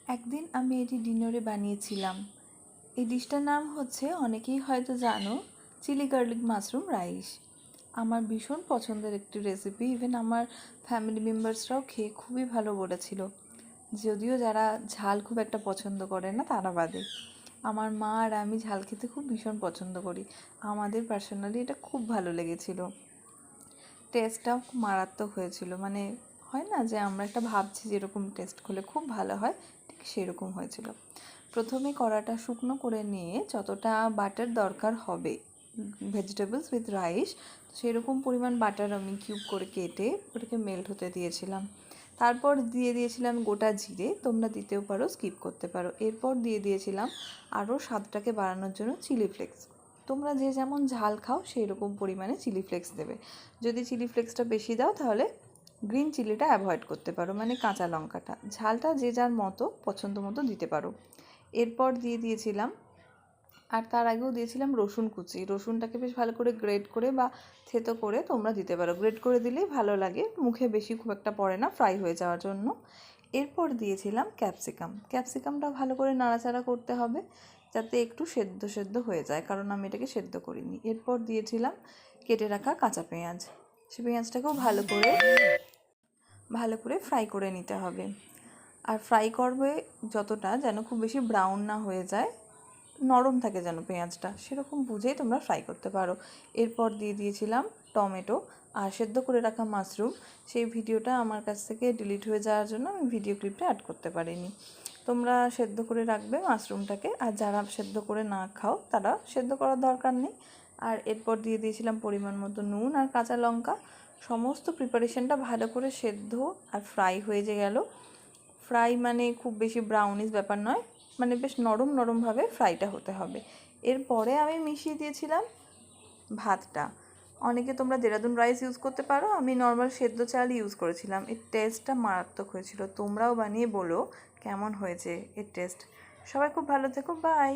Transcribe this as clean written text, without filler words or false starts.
একদিন আমি এটি ডিনারে বানিয়েছিলাম। এই ডিশটার নাম হচ্ছে, অনেকেই হয়তো জানো, চিলি গার্লিক মাশরুম রাইস। আমার ভীষণ পছন্দের একটি রেসিপি। ইভেন আমার ফ্যামিলি মেম্বার্সরাও খেয়ে খুবই ভালো বলেছিল, যদিও যারা ঝাল খুব একটা পছন্দ করে না তারা বাদে। আমার মা আর আমি ঝাল খেতে খুব ভীষণ পছন্দ করি। আমাদের পার্সোনালি এটা খুব ভালো লেগেছিল। টেস্টটাও খুব মারাত্মক হয়েছিল। মানে হয় না যে আমরা একটা ভাবছি যেরকম টেস্ট করলে খুব ভালো হয়, ঠিক সেরকম হয়েছিল। প্রথমে কড়াটা শুকনো করে নিয়ে যতটা বাটার দরকার হবে ভেজিটেবলস উইথ রাইস, সেরকম পরিমাণ বাটার আমি কিউব করে কেটে ওটাকে মেল্ট হতে দিয়েছিলাম। তারপর দিয়ে দিয়েছিলাম গোটা জিরে, তোমরা দিতেও পারো, স্কিপ করতে পারো। এরপর দিয়ে দিয়েছিলাম আরও স্বাদটাকে বাড়ানোর জন্য চিলি ফ্লেক্স। তোমরা যে যেমন ঝাল খাও সেই রকম পরিমাণে চিলি ফ্লেক্স দেবে। যদি চিলি ফ্লেক্সটা বেশি দাও তাহলে গ্রিন চিলিটা অ্যাভয়েড করতে পারো, মানে কাঁচা লঙ্কাটা। ঝালটা যে যার মতো পছন্দ মতো দিতে পারো। এরপর দিয়ে দিয়েছিলাম, আর তার আগেও দিয়েছিলাম রসুন কুচি। রসুনটাকে বেশ ভালো করে গ্রেট করে বা থেতো করে তোমরা দিতে পারো। গ্রেট করে দিলেই ভালো লাগে, মুখে বেশি খুব একটা পড়ে না ফ্রাই হয়ে যাওয়ার জন্য। এরপর দিয়েছিলাম ক্যাপসিকাম। ক্যাপসিকামটা ভালো করে নাড়াচাড়া করতে হবে যাতে একটু সেদ্ধ সেদ্ধ হয়ে যায়, কারণ আমি এটাকে সেদ্ধ করিনি। এরপর দিয়েছিলাম কেটে রাখা কাঁচা পেঁয়াজ। সে পেঁয়াজটাকেও ভালো করে ফ্রাই করে নিতে হবে। আর ফ্রাই করবে যতটা, যেন খুব বেশি ব্রাউন না হয়ে যায়, নরম থাকে যেন পেঁয়াজটা, সেরকম বুঝেই তোমরা ফ্রাই করতে পারো। এরপর দিয়ে দিয়েছিলাম টমেটো আর সেদ্ধ করে রাখা মাশরুম। সেই ভিডিওটা আমার কাছ থেকে ডিলিট হয়ে যাওয়ার জন্য আমি ভিডিও ক্লিপটা অ্যাড করতে পারিনি। তোমরা সেদ্ধ করে রাখবে মাশরুমটাকে, আর যারা সেদ্ধ করে না খাও তারা সেদ্ধ করার দরকার নেই। আর এরপর দিয়ে দিয়েছিলাম পরিমাণ মতো নুন আর কাঁচা লঙ্কা। সমস্ত প্রিপারেশনটা ভালো করে সেদ্ধ আর ফ্রাই হয়ে যে গেল। ফ্রাই মানে খুব বেশি ব্রাউনিশ ব্যাপার নয়, মানে বেশ নরম নরমভাবে ফ্রাইটা হতে হবে। এরপরে আমি মিশিয়ে দিয়েছিলাম ভাতটা। অনেকে তোমরা দেরাদুন রাইস ইউজ করতে পারো, আমি নর্মাল সেদ্ধ চাল ইউজ করেছিলাম। এর টেস্টটা মারাত্মক হয়েছিল। তোমরাও বানিয়ে বলো কেমন হয়েছে এর টেস্ট। সবাই খুব ভালো থেকো, বাই।